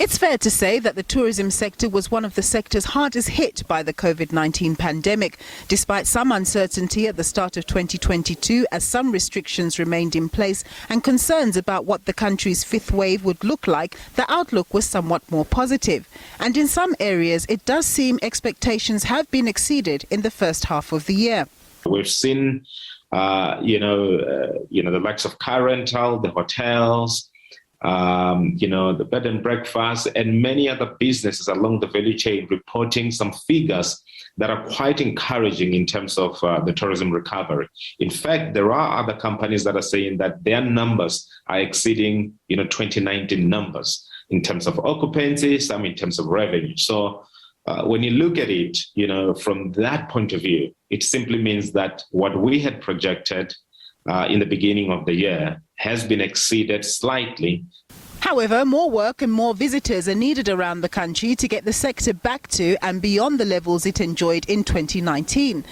It's fair to say that the tourism sector was one of the sectors hardest hit by the COVID-19 pandemic. Despite some uncertainty at the start of 2022, as some restrictions remained in place and concerns about what the country's fifth wave would look like, the outlook was somewhat more positive. And in some areas, it does seem expectations have been exceeded in the first half of the year. We've seen, the likes of car rental, the hotels, the bed and breakfast, and many other businesses along the value chain reporting some figures that are quite encouraging in terms of the tourism recovery. In fact, there are other companies that are saying that their numbers are exceeding, 2019 numbers in terms of occupancy, some in terms of revenue. So when you look at it, from that point of view, it simply means that what we had projected in the beginning of the year has been exceeded slightly. However, more work and more visitors are needed around the country to get the sector back to and beyond the levels it enjoyed in 2019.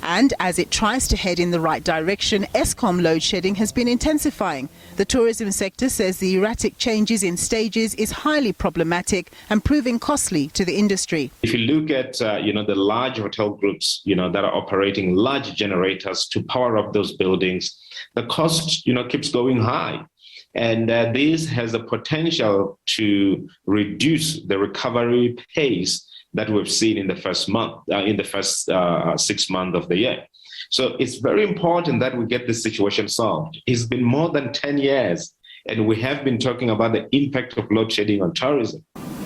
And as it tries to head in the right direction, Eskom load shedding has been intensifying. The tourism sector says the erratic changes in stages is highly problematic and proving costly to the industry. If you look at, the large hotel groups, that are operating large generators to power up those buildings, the cost, keeps going high. And this has a potential to reduce the recovery pace that we've seen in the first 6 months of the year. So it's very important that we get this situation solved. It's been more than 10 years, and we have been talking about the impact of load shedding on tourism.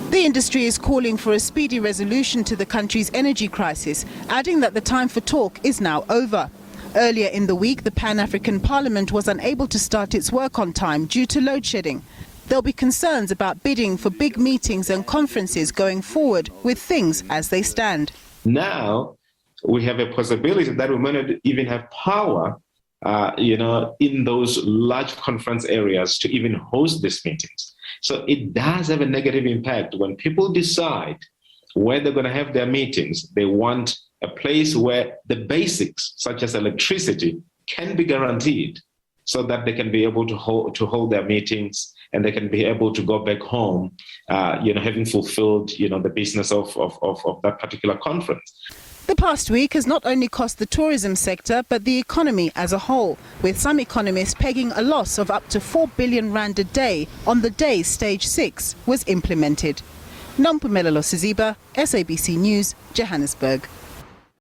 The industry is calling for a speedy resolution to the country's energy crisis, adding that the time for talk is now over. Earlier in the week, the Pan-African Parliament was unable to start its work on time due to load shedding. There'll be concerns about bidding for big meetings and conferences going forward with things as they stand. Now, we have a possibility that we may not even have power, in those large conference areas to even host these meetings. So it does have a negative impact. When people decide where they're going to have their meetings, they want a place where the basics, such as electricity, can be guaranteed so that they can be able to hold their meetings and they can be able to go back home, having fulfilled, the business of that particular conference. The past week has not only cost the tourism sector, but the economy as a whole, with some economists pegging a loss of up to 4 billion rand a day on the day Stage 6 was implemented. Nompumelelo Siziba, SABC News, Johannesburg.